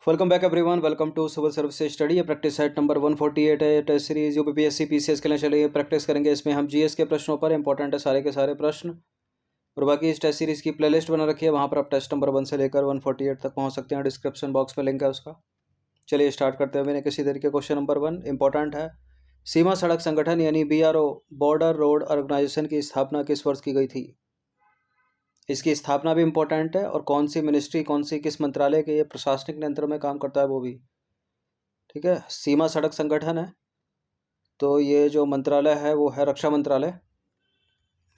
Welcome back everyone. Welcome to civil service study. ये practice set number 148 है। Test series UPPSC PCS के लिए चलिए प्रैक्टिस करेंगे। इसमें हम जीएस के प्रश्नों पर इंपॉर्टेंट है सारे के सारे प्रश्न। और बाकी इस टेस्ट सीरीज की प्लेलिस्ट बना रखी है, वहाँ पर आप टेस्ट नंबर 1 से लेकर 148 तक पहुँच सकते हैं। डिस्क्रिप्शन बॉक्स में लिंक है उसका। चलिए स्टार्ट करते हैं बिना किसी तरीके। क्वेश्चन नंबर 1 इंपॉर्टेंट है। सीमा सड़क संगठन यानी बीआरओ बॉर्डर रोड ऑर्गेनाइजेशन की स्थापना किस वर्ष की गई थी? इसकी स्थापना भी इम्पोर्टेंट है और कौन सी मिनिस्ट्री, कौन सी किस मंत्रालय के ये प्रशासनिक नियंत्रण में काम करता है वो भी। ठीक है, सीमा सड़क संगठन है तो ये जो मंत्रालय है वो है रक्षा मंत्रालय।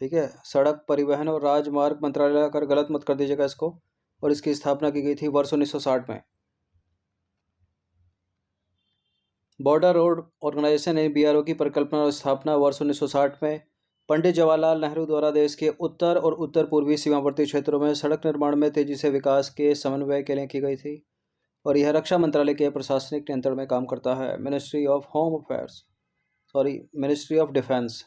ठीक है, सड़क परिवहन और राजमार्ग मंत्रालय अगर गलत मत कर दीजिएगा इसको। और इसकी स्थापना की गई थी वर्ष 1960 में। बॉर्डर रोड ऑर्गेनाइजेशन यानी बीआरओ की परिकल्पना और स्थापना वर्ष 1960 में पंडित जवाहरलाल नेहरू द्वारा देश के उत्तर और उत्तर पूर्वी सीमावर्ती क्षेत्रों में सड़क निर्माण में तेजी से विकास के समन्वय के लिए की गई थी। और यह रक्षा मंत्रालय के प्रशासनिक नियंत्रण में काम करता है। Ministry of home affairs, ministry of defence.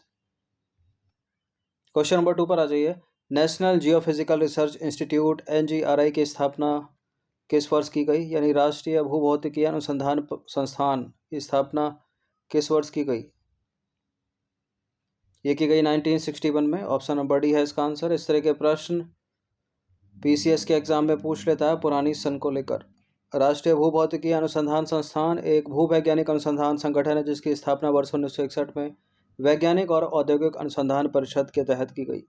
Question number 2 पर आ जाइए। National geophysical research institute NGRI की स्थापना किस वर्ष की गई? यानी राष्ट्रीय भूभौतिकी अनुसंधान संस्थान की स्थापना किस वर्ष की गई? ये की गई 1961 में। ऑप्शन नंबर डी है इसका आंसर। इस तरह के प्रश्न पीसीएस के एग्जाम में पूछ लेता है पुरानी सन को लेकर। राष्ट्रीय भूभौतिकी अनुसंधान संस्थान एक भूवैज्ञानिक अनुसंधान संगठन है जिसकी स्थापना वर्ष 1961 में वैज्ञानिक और औद्योगिक अनुसंधान परिषद के तहत की गई।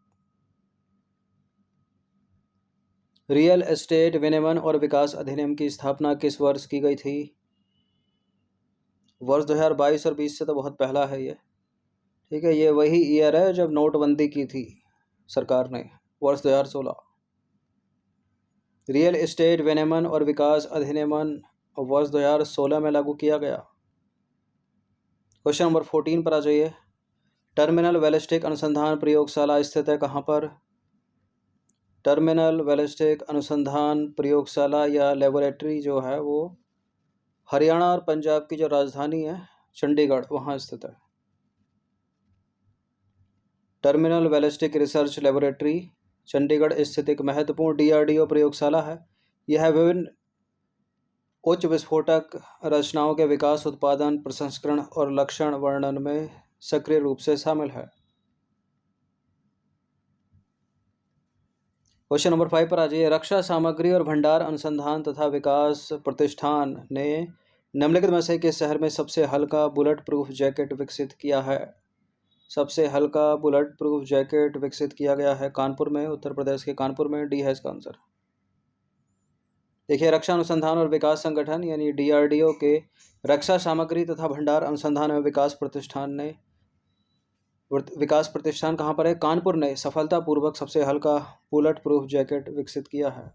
रियल एस्टेट विनियमन और विकास अधिनियम की स्थापना किस वर्ष की गई थी? वर्ष 2022 और 20 से तो बहुत पहला है ये। ठीक है, ये वही ईयर है जब नोटबंदी की थी सरकार ने, वर्ष 2016। रियल एस्टेट विनियमन और विकास अधिनियम वर्ष 2016 में लागू किया गया। क्वेश्चन नंबर 14 पर आ जाइए। टर्मिनल बैलिस्टिक अनुसंधान प्रयोगशाला स्थित है कहाँ पर? टर्मिनल बैलिस्टिक अनुसंधान प्रयोगशाला या लेबोरेटरी जो है वो हरियाणा और पंजाब की जो राजधानी है चंडीगढ़, वहाँ स्थित है। Terminal ballistic research laboratory Chandigarh स्थित एक महत्वपूर्ण डीआरडीओ प्रयोगशाला है। यह विभिन्न उच्च विस्फोटक रचनाओं के विकास, उत्पादन, प्रसंस्करण और लक्षण वर्णन में सक्रिय रूप से शामिल है। क्वेश्चन नंबर 5 पर आ जाइए। रक्षा सामग्री और भंडार अनुसंधान तथा विकास प्रतिष्ठान ने निम्नलिखित में से किस शहर में सबसे हल्का बुलेट प्रूफ जैकेट विकसित किया है? सबसे हल्का बुलेट प्रूफ जैकेट विकसित किया गया है कानपुर में, उत्तर प्रदेश के कानपुर में। डी है इसका आंसर। देखिए, रक्षा अनुसंधान और विकास संगठन यानी डीआरडीओ के रक्षा सामग्री तथा भंडार अनुसंधान एवं विकास प्रतिष्ठान कहाँ पर है? कानपुर ने सफलतापूर्वक सबसे हल्का बुलेट प्रूफ जैकेट विकसित किया है।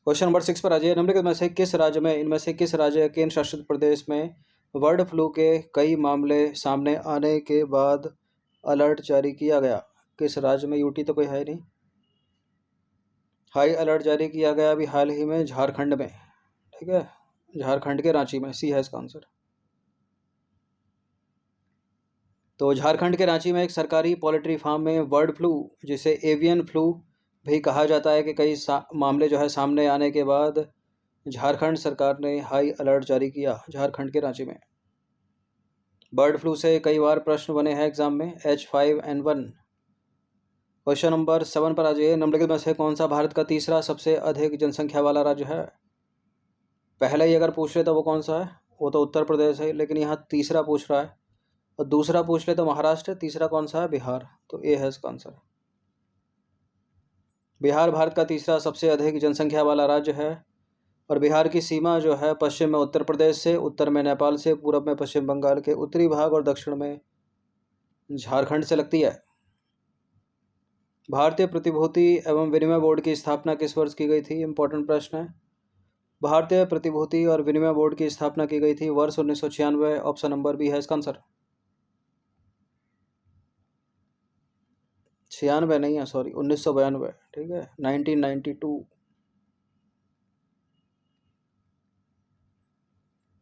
क्वेश्चन नंबर 6 पर आ जाइए। निम्नलिखित में से किस राज्य में, इनमें से किस राज्य केंद्र शासित प्रदेश में बर्ड फ्लू के कई मामले सामने आने के बाद अलर्ट जारी किया गया? किस राज्य में? यूटी तो कोई है नहीं। हाई अलर्ट जारी किया गया अभी हाल ही में झारखंड में। ठीक है, झारखंड के रांची में। सी है इसका आंसर। तो झारखंड के रांची में एक सरकारी पोल्ट्री फार्म में बर्ड फ्लू, जिसे एवियन फ्लू भी कहा जाता है, कि कई मामले जो है सामने आने के बाद झारखंड सरकार ने हाई अलर्ट जारी किया झारखंड के रांची में। बर्ड फ्लू से कई बार प्रश्न बने हैं एग्जाम में, H5N1। क्वेश्चन नंबर 7 पर आ जाइए। निम्नलिखित में से कौन सा भारत का तीसरा सबसे अधिक जनसंख्या वाला राज्य है? पहला ही अगर पूछ ले तो वो कौन सा है? वो तो उत्तर प्रदेश है, लेकिन यहाँ तीसरा पूछ रहा है। और दूसरा पूछ ले तो महाराष्ट्र, तीसरा कौन सा है? बिहार। तो ए है इसका आंसर। बिहार भारत का तीसरा सबसे अधिक जनसंख्या वाला राज्य है। और बिहार की सीमा जो है पश्चिम में उत्तर प्रदेश से, उत्तर में नेपाल से, पूर्व में पश्चिम बंगाल के उत्तरी भाग और दक्षिण में झारखंड से लगती है। भारतीय प्रतिभूति एवं विनिमय बोर्ड की स्थापना किस वर्ष की गई थी? इंपॉर्टेंट प्रश्न है। भारतीय प्रतिभूति और विनिमय बोर्ड की स्थापना की गई थी वर्ष 1996। ऑप्शन नंबर बी है इसका आंसर। 96 नहीं है, 1992। ठीक है, 1992।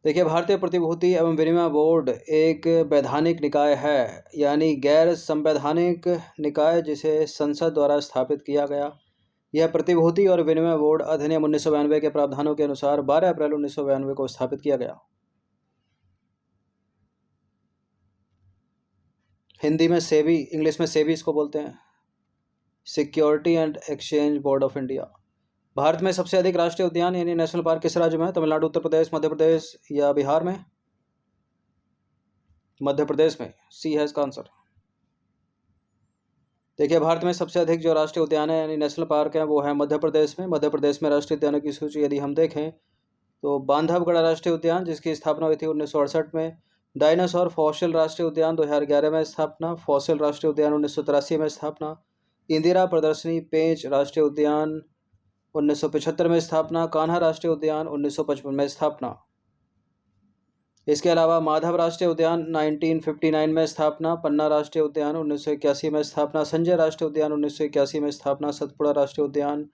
देखिए, भारतीय प्रतिभूति एवं विनिमय बोर्ड एक वैधानिक निकाय है, यानी गैर संवैधानिक निकाय, जिसे संसद द्वारा स्थापित किया गया। यह प्रतिभूति और विनिमय बोर्ड अधिनियम 1992 के प्रावधानों के अनुसार 12 अप्रैल 1992 को स्थापित किया गया। हिंदी में सेबी, इंग्लिश में सेबी इसको बोलते हैं, security and exchange board of India. Bharat में सबसे अधिक राष्ट्रीय उद्यान यानी नेशनल पार्क किस राज्य में है? तमिलनाडु, उत्तर प्रदेश, मध्य प्रदेश या बिहार में? मध्य प्रदेश में। सी है इसका आंसर। देखिए, भारत में सबसे अधिक जो राष्ट्रीय उद्यान है यानी नेशनल पार्क है वो है मध्य प्रदेश में। मध्य प्रदेश में राष्ट्रीय उद्यानों की सूची यदि हम देखें तो बांधवगढ़ राष्ट्रीय उद्यान जिसकी स्थापना हुई थी 1968 में, डायनासोर फॉसिल राष्ट्रीय उद्यान 2011 में स्थापना, फॉसिल राष्ट्रीय उद्यान 1983 में स्थापना, इंदिरा प्रदर्शनी पेंच राष्ट्रीय उद्यान 1975 में स्थापना, कान्हा राष्ट्रीय उद्यान 1955 में स्थापना। इसके अलावा माधव राष्ट्रीय उद्यान 1959 में स्थापना, पन्ना राष्ट्रीय उद्यान 1981 में स्थापना, संजय राष्ट्रीय उद्यान 1981 में स्थापना, सतपुड़ा राष्ट्रीय उद्यान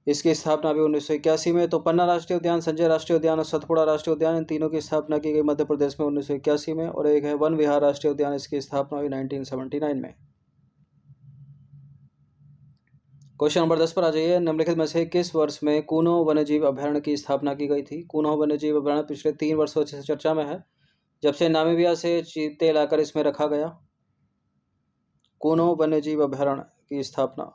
इसकी स्थापना भी 1981 में। तो पन्ना राष्ट्रीय उद्यान, संजय राष्ट्रीय उद्यान और सतपुड़ा राष्ट्रीय उद्यान इन तीनों की स्थापना की गई मध्य प्रदेश में 1981 में। और एक है वन विहार राष्ट्रीय उद्यान, इसकी स्थापना हुई 1979 में। क्वेश्चन नंबर 10 पर आ जाइए। निम्नलिखित में से किस वर्ष में कूनो वन्यजीव अभयारण्य की स्थापना की गई थी? कूनो वन्यजीव अभयारण्य पिछले 3 वर्षों से चर्चा में है, जब से नामीबिया से चीते लाकर इसमें रखा गया। कूनो वन्यजीव अभयारण्य की स्थापना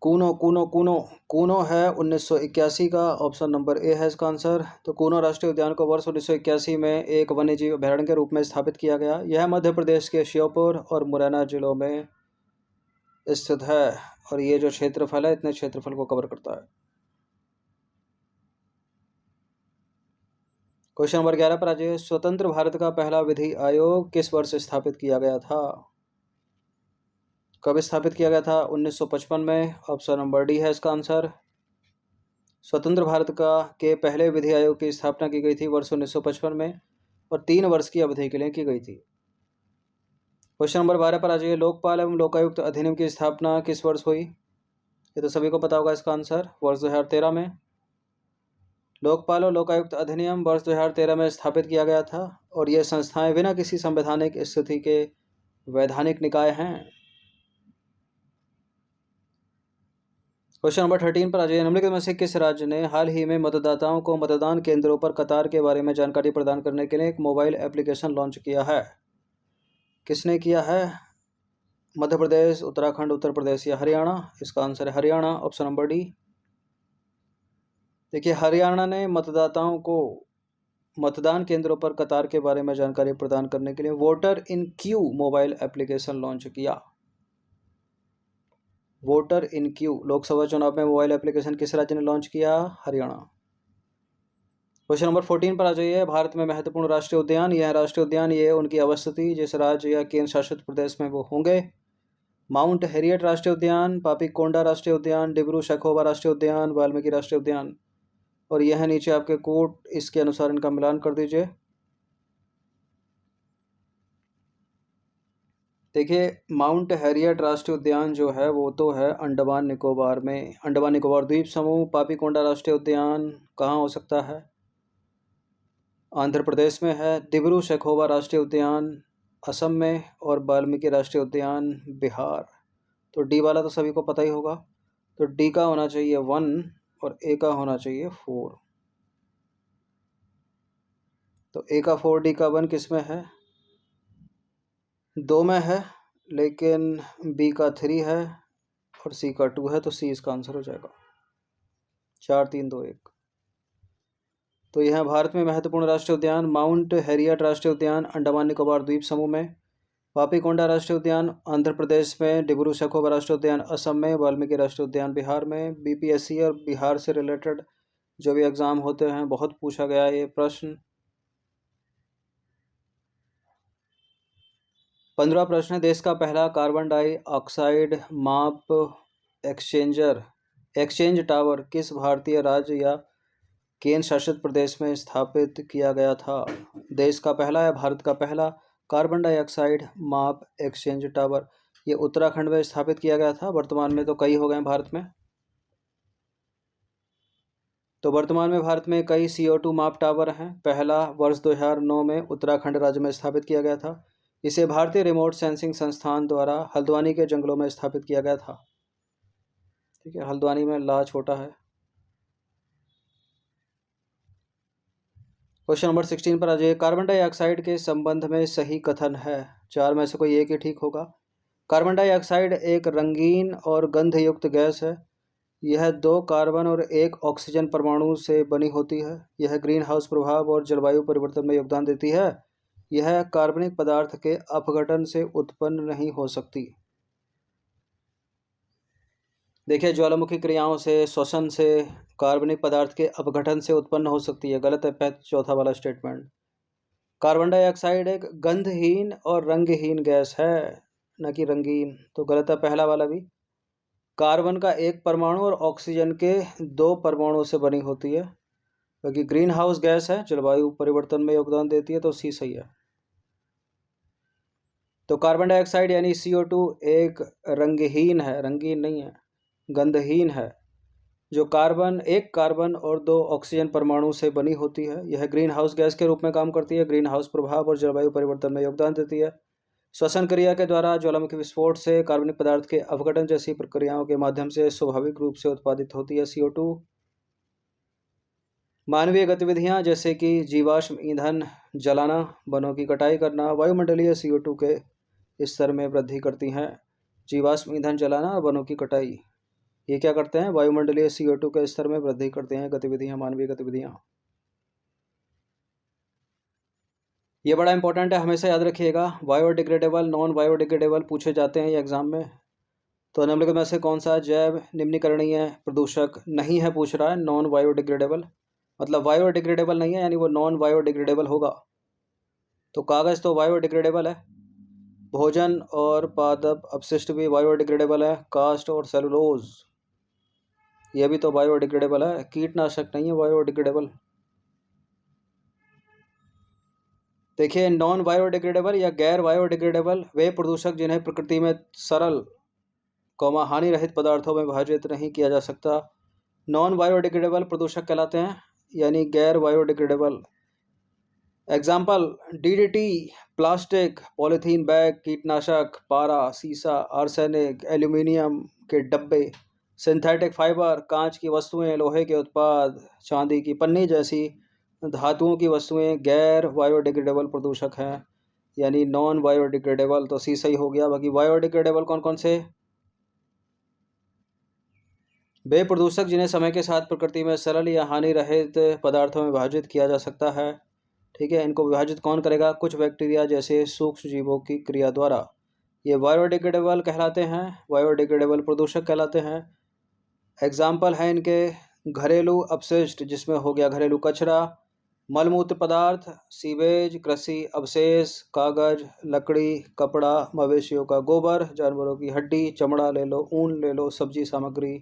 कूनो है 1981 का, ऑप्शन नंबर ए है इसका आंसर। तो कूनो राष्ट्रीय उद्यान को वर्ष 1981 में एक वन्यजीव अभयारण्य के रूप में स्थापित किया गया। यह मध्य प्रदेश के श्योपुर और मुरैना जिलों में स्थित है और ये जो क्षेत्रफल है इतने क्षेत्रफल को कवर करता है। क्वेश्चन नंबर 11 पर आ जाइए। स्वतंत्र भारत का पहला विधि आयोग किस वर्ष स्थापित किया गया था? कब स्थापित किया गया था? 1955 में, ऑप्शन नंबर डी है इसका आंसर। स्वतंत्र भारत के पहले विधि आयोग की स्थापना की गई थी वर्ष 1955 में और 3 वर्ष की अवधि के लिए की गई थी। क्वेश्चन नंबर 12 पर आ जाइए। लोकपाल एवं लोकायुक्त अधिनियम की स्थापना किस वर्ष हुई? ये तो सभी को पता होगा इसका आंसर, वर्ष 2013 में। लोकपाल और लोकायुक्त अधिनियम वर्ष 2013 में स्थापित किया गया था और ये संस्थाएं बिना किसी संवैधानिक स्थिति के वैधानिक निकाय हैं। क्वेश्चन नंबर 13 पर आ जाइए। निम्नलिखित में से किस राज्य ने हाल ही में मतदाताओं को मतदान केंद्रों पर कतार के बारे में जानकारी प्रदान करने के लिए एक मोबाइल एप्लीकेशन लॉन्च किया है? किसने किया है? मध्य प्रदेश, उत्तराखंड, उत्तर प्रदेश या हरियाणा? इसका आंसर है हरियाणा, ऑप्शन नंबर डी। देखिए, हरियाणा ने मतदाताओं को मतदान केंद्रों पर कतार के बारे में जानकारी प्रदान करने के लिए वोटर इन क्यू मोबाइल एप्लीकेशन लॉन्च किया। वोटर इन क्यू लोकसभा चुनाव में मोबाइल एप्लीकेशन किस राज्य ने लॉन्च किया? हरियाणा। क्वेश्चन नंबर 14 पर आ जाइए। भारत में महत्वपूर्ण राष्ट्रीय उद्यान, यह राष्ट्रीय उद्यान ये उनकी अवस्थिति जिस राज्य या केंद्र शासित प्रदेश में वो होंगे। माउंट हैरियट राष्ट्रीय उद्यान, पापीकोंडा राष्ट्रीय उद्यान, डिब्रू सैखोवा राष्ट्रीय उद्यान, वाल्मीकि राष्ट्रीय उद्यान। और यह नीचे आपके कोड, इसके अनुसार इनका मिलान कर दीजिए। देखिए, माउंट हैरियट राष्ट्रीय उद्यान जो है वो तो है अंडमान निकोबार में, अंडमान निकोबार द्वीप समूह। पापीकोंडा राष्ट्रीय उद्यान कहाँ हो सकता है? आंध्र प्रदेश में है। डिब्रू सैखोवा राष्ट्रीय उद्यान असम में और वाल्मीकि राष्ट्रीय उद्यान बिहार। तो डी वाला तो सभी को पता ही होगा, तो डी का होना चाहिए 1 और ए का होना चाहिए 4। तो ए का 4, डी का 1 किस में है? 2 में है, लेकिन बी का 3 है और सी का 2 है, तो सी इसका आंसर हो जाएगा। 4 3 2 1। तो यह भारत में महत्वपूर्ण राष्ट्रीय उद्यान माउंट हैरियट राष्ट्रीय उद्यान अंडमान निकोबार द्वीप समूह में, पापीकोंडा राष्ट्रीय उद्यान आंध्र प्रदेश में, डिब्रू सैखोवा राष्ट्रीय उद्यान असम में, वाल्मीकि राष्ट्रीय उद्यान बिहार में। बीपीएससी और बिहार से रिलेटेड जो भी एग्ज़ाम होते हैं बहुत पूछा गया ये प्रश्न। 15वां प्रश्न है। देश का पहला कार्बन डाइऑक्साइड माप एक्सचेंज टावर किस भारतीय राज्य या केंद्र शासित प्रदेश में स्थापित किया गया था? देश का पहला या भारत का पहला कार्बन डाइऑक्साइड माप एक्सचेंज टावर ये उत्तराखंड में स्थापित किया गया था। वर्तमान में तो कई हो गए भारत में। तो वर्तमान में भारत में कई CO2 माप टावर हैं। पहला वर्ष 2009 में उत्तराखंड राज्य में स्थापित किया गया था। इसे भारतीय रिमोट सेंसिंग संस्थान द्वारा हल्द्वानी के जंगलों में स्थापित किया गया था। ठीक है, हल्द्वानी में ला छोटा है। क्वेश्चन नंबर 16 पर आ जाइए। कार्बन डाइऑक्साइड के संबंध में सही कथन है। चार में से कोई एक ही ठीक होगा। कार्बन डाइऑक्साइड एक रंगीन और गंधयुक्त गैस है। यह 2 कार्बन और 1 ऑक्सीजन परमाणु से बनी होती है। यह ग्रीन हाउस प्रभाव और जलवायु परिवर्तन में योगदान देती है। यह कार्बनिक पदार्थ के अपघटन से उत्पन्न नहीं हो सकती। देखिए, ज्वालामुखी क्रियाओं से, श्वसन से कार्बनिक पदार्थ के अपघटन से उत्पन्न हो सकती है। गलत है चौथा वाला स्टेटमेंट। कार्बन डाइऑक्साइड एक गंधहीन और रंगहीन गैस है, न कि रंगीन, तो गलत है पहला वाला भी। कार्बन का 1 परमाणु और ऑक्सीजन के 2 परमाणुओं से बनी होती है, क्योंकि ग्रीन हाउस गैस है, जलवायु परिवर्तन में योगदान देती है, तो सी सही है। तो कार्बन डाइऑक्साइड यानी CO2 एक रंगहीन है, रंगीन नहीं है, गंधहीन है, जो एक कार्बन और 2 ऑक्सीजन परमाणु से बनी होती है। यह ग्रीन हाउस गैस के रूप में काम करती है, ग्रीन हाउस प्रभाव और जलवायु परिवर्तन में योगदान देती है। श्वसन क्रिया के द्वारा ज्वालामुखी विस्फोट से कार्बनिक पदार्थ के अपघटन जैसी प्रक्रियाओं के माध्यम से स्वाभाविक रूप से उत्पादित होती है CO2। मानवीय गतिविधियां जैसे कि जीवाश्म ईंधन जलाना, वनों की कटाई करना, वायुमंडलीय CO2 के स्तर में वृद्धि करती हैं। जीवाश्म ईंधन जलाना और वनों की कटाई, ये क्या करते हैं? वायुमंडलीय CO2 के स्तर में वृद्धि करते हैं गतिविधियां, मानवीय गतिविधियां। ये बड़ा इंपॉर्टेंट है, हमेशा याद रखिएगा। बायोडिग्रेडेबल, नॉन बायोडिग्रेडेबल पूछे जाते हैं ये एग्जाम में। तो निम्नलिखित में से कौन सा जैव निम्नीकरणीय प्रदूषक नहीं है, पूछ रहा है। नॉन बायोडिग्रेडेबल मतलब बायोडिग्रेडेबल नहीं है, यानी वो नॉन बायोडिग्रेडेबल होगा। तो कागज़ तो बायोडिग्रेडेबल है, भोजन और पादप अपशिष्ट भी बायोडिग्रेडेबल है, कास्ट और सेलुलोज ये भी तो बायोडिग्रेडेबल है। कीटनाशक नहीं है बायोडिग्रेडेबल। देखिए, नॉन बायोडिग्रेडेबल या गैर बायोडिग्रेडेबल वे प्रदूषक जिन्हें प्रकृति में सरल हानि रहित पदार्थों में विभाजित नहीं किया जा सकता, नॉन बायोडिग्रेडेबल प्रदूषक कहलाते हैं, यानी गैर biodegradable. Example: DDT, plastic, polythene bag, कीटनाशक, पारा, सीसा, आर्सेनिक, एल्यूमिनियम के डब्बे, सिंथेटिक फाइबर, कांच की वस्तुएं, लोहे के उत्पाद, चांदी की पन्नी जैसी धातुओं की वस्तुएं गैर बायोडिग्रेडेबल प्रदूषक हैं, यानी नॉन बायोडिग्रेडेबल। तो सी सही हो गया। बाकी बायोडिग्रेडेबल कौन कौन से? वे प्रदूषक जिन्हें समय के साथ प्रकृति में सरल या हानि रहित पदार्थों में विभाजित किया जा सकता है। ठीक है, इनको विभाजित कौन करेगा? कुछ बैक्टीरिया जैसे सूक्ष्म जीवों की क्रिया द्वारा। ये बायोडिग्रेडेबल कहलाते हैं, बायोडिग्रेडेबल प्रदूषक कहलाते हैं। एग्जाम्पल हैं इनके: घरेलू अपशिष्ट, जिसमें हो गया घरेलू कचरा, मलमूत्र पदार्थ, सीवेज, कृषि अवशेष, कागज, लकड़ी, कपड़ा, मवेशियों का गोबर, जानवरों की हड्डी, चमड़ा ले लो, ऊन ले लो, सब्जी सामग्री।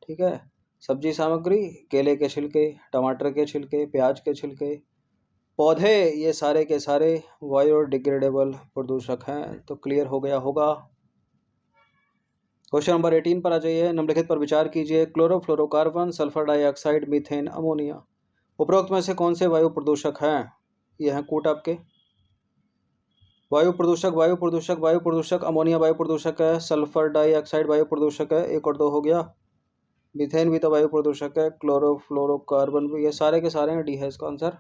ठीक है, सब्जी सामग्री, केले के छिलके, टमाटर के छिलके, प्याज के छिलके, पौधे, ये सारे के सारे बायोडिग्रेडेबल प्रदूषक हैं। तो क्लियर हो गया होगा। क्वेश्चन नंबर 18 पर आ जाइए। निम्नलिखित पर विचार कीजिए। Chlorofluorocarbon, sulphur dioxide, methane, ammonia उपरोक्त में से कौन से वायु प्रदूषक हैं? ये हैं कूट आपके। वायु प्रदूषक, वायु प्रदूषक, वायु प्रदूषक, अमोनिया वायु प्रदूषक है, सल्फर डाइऑक्साइड वायु प्रदूषक है, 1 और 2 हो गया। मीथेन भी तो वायु प्रदूषक है, क्लोरोफ्लोरोकार्बन भी, ये सारे के सारे हैं। डी है इसका आंसर।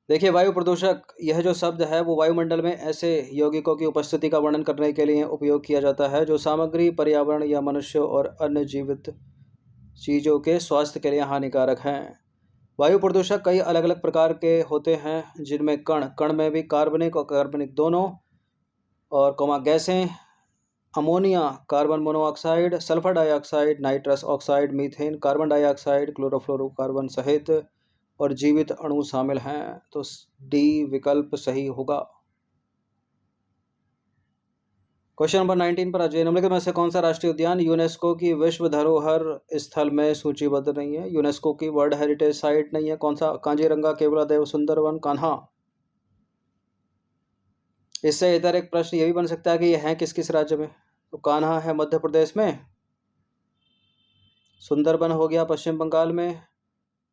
देखिए, वायु प्रदूषक यह जो शब्द है वो वायुमंडल में ऐसे यौगिकों की उपस्थिति का वर्णन करने के लिए उपयोग किया जाता है जो सामग्री, पर्यावरण या मनुष्यों और अन्य जीवित चीज़ों के स्वास्थ्य के लिए हानिकारक हैं। वायु प्रदूषक कई अलग अलग प्रकार के होते हैं, जिनमें कण में भी कार्बनिक और कार्बनिक दोनों और गैसें, ammonia, carbon monoxide, sulphur dioxide, nitrous oxide, methane, carbon dioxide, chlorofluorocarbon सहित और जीवित अणु शामिल हैं। तो डी विकल्प सही होगा। क्वेश्चन नंबर 19 पर आ जाइए। निम्नलिखित में से कौन सा राष्ट्रीय उद्यान यूनेस्को की विश्व धरोहर स्थल में सूचीबद्ध नहीं है? यूनेस्को की वर्ल्ड हेरिटेज साइट नहीं है। कौन सा? कांजीरंगा, केवलादेव, सुंदरवन, कान्हा। इससे इधर एक प्रश्न ये भी बन सकता है कि ये है किस किस राज्य में? तो कान्हा है मध्य प्रदेश में, सुंदरबन हो गया पश्चिम बंगाल में,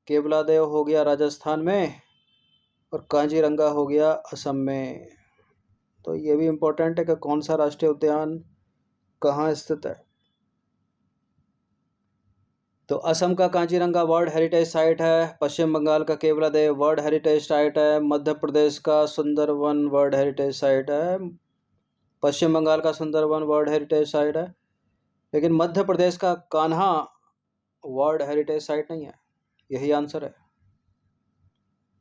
केवलादेव हो गया राजस्थान में, और कांजीरंगा हो गया असम में। तो ये भी इम्पोर्टेंट है कि कौन सा राष्ट्रीय उद्यान कहाँ स्थित है? तो असम का कांजीरंगा वर्ल्ड हेरिटेज साइट है, पश्चिम बंगाल का केवलादेव वर्ल्ड हेरिटेज साइट है, मध्य प्रदेश का सुंदरवन वर्ल्ड हेरिटेज साइट है, पश्चिम बंगाल का सुंदरवन वर्ल्ड हेरिटेज साइट है, लेकिन मध्य प्रदेश का कान्हा वर्ल्ड हेरिटेज साइट नहीं है। यही आंसर है।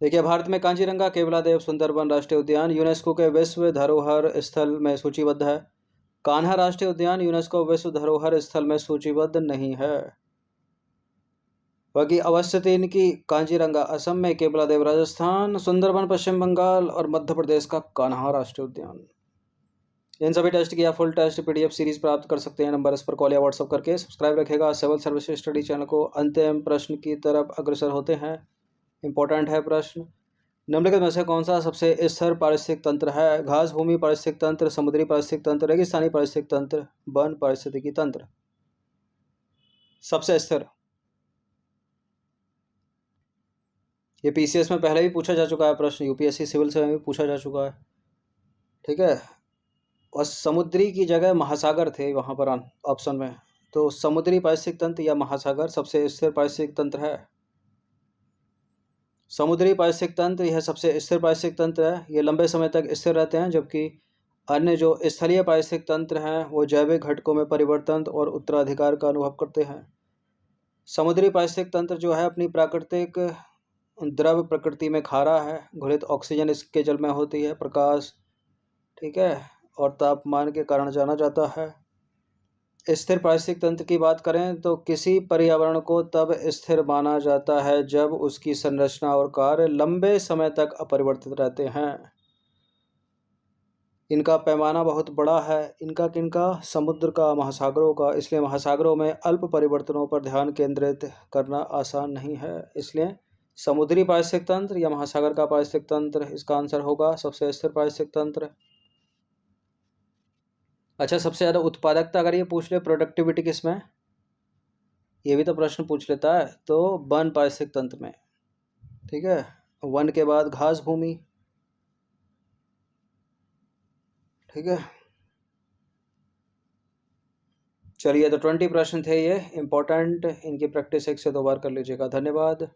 देखिए, भारत में कांजीरंगा, केवलादेव, सुंदरवन राष्ट्रीय उद्यान यूनेस्को के विश्व धरोहर स्थल में सूचीबद्ध है। कान्हा राष्ट्रीय उद्यान यूनेस्को विश्व धरोहर स्थल में सूचीबद्ध नहीं है। बाकी अवस्थित इनकी कांजीरंगा असम में, केवलादेव राजस्थान, सुंदरवन पश्चिम बंगाल और मध्य प्रदेश का कान्हा राष्ट्रीय उद्यान। इन सभी टेस्ट की आप फुल टेस्ट पीडीएफ सीरीज प्राप्त कर सकते हैं नंबर इस पर कॉल या व्हाट्सअप करके। सब्सक्राइब रखेगा सिविल सर्विस स्टडी चैनल को। अंतिम प्रश्न की तरफ अग्रसर होते हैं। इंपॉर्टेंट है प्रश्न। निम्नलिखित में से कौन सा सबसे स्थिर पारिस्थितिक तंत्र है? घास भूमि पारिस्थितिक तंत्र, समुद्री पारिस्थितिक तंत्र, रेगिस्तानी पारिस्थितिक तंत्र, वन पारिस्थितिकी तंत्र। सबसे स्थिर, ये पीसीएस में पहले भी पूछा जा चुका है प्रश्न, यूपीएससी सिविल से भी पूछा जा चुका है। ठीक है, और समुद्री की जगह महासागर थे वहाँ पर ऑप्शन में, तो समुद्री पारिस्थितिक तंत्र या महासागर सबसे स्थिर पारिस्थितिक तंत्र है। समुद्री पारिस्थितिक तंत्र यह सबसे स्थिर पारिस्थितिक तंत्र है। ये लंबे समय तक स्थिर रहते हैं, जबकि अन्य जो स्थलीय पारिस्थितिक तंत्र हैं वो जैविक घटकों में परिवर्तन और उत्तराधिकार का अनुभव करते हैं। समुद्री पारिस्थितिक तंत्र जो है अपनी प्राकृतिक द्रव प्रकृति में खारा है, घुलित ऑक्सीजन इसके जल में होती है, प्रकाश, ठीक है, और तापमान के कारण जाना जाता है। स्थिर पारिस्थितिक तंत्र की बात करें तो किसी पर्यावरण को तब स्थिर माना जाता है जब उसकी संरचना और कार्य लंबे समय तक अपरिवर्तित रहते हैं। इनका पैमाना बहुत बड़ा है। इनका किनका? समुद्र का, महासागरों का। इसलिए महासागरों में अल्प परिवर्तनों पर ध्यान केंद्रित करना आसान नहीं है। इसलिए समुद्री पारिस्थितिक तंत्र या महासागर का पारिस्थितिक तंत्र इसका आंसर होगा सबसे स्थिर पारिस्थितिक तंत्र। अच्छा, सबसे ज़्यादा उत्पादकता अगर ये पूछ ले, प्रोडक्टिविटी किसमें, ये भी तो प्रश्न पूछ लेता है, तो वन पारिस्थितिक तंत्र में। ठीक है, वन के बाद घास भूमि। ठीक है, चलिए, तो 20 प्रश्न थे ये इंपॉर्टेंट। इनकी प्रैक्टिस 1 से 2 बार कर लीजिएगा। धन्यवाद।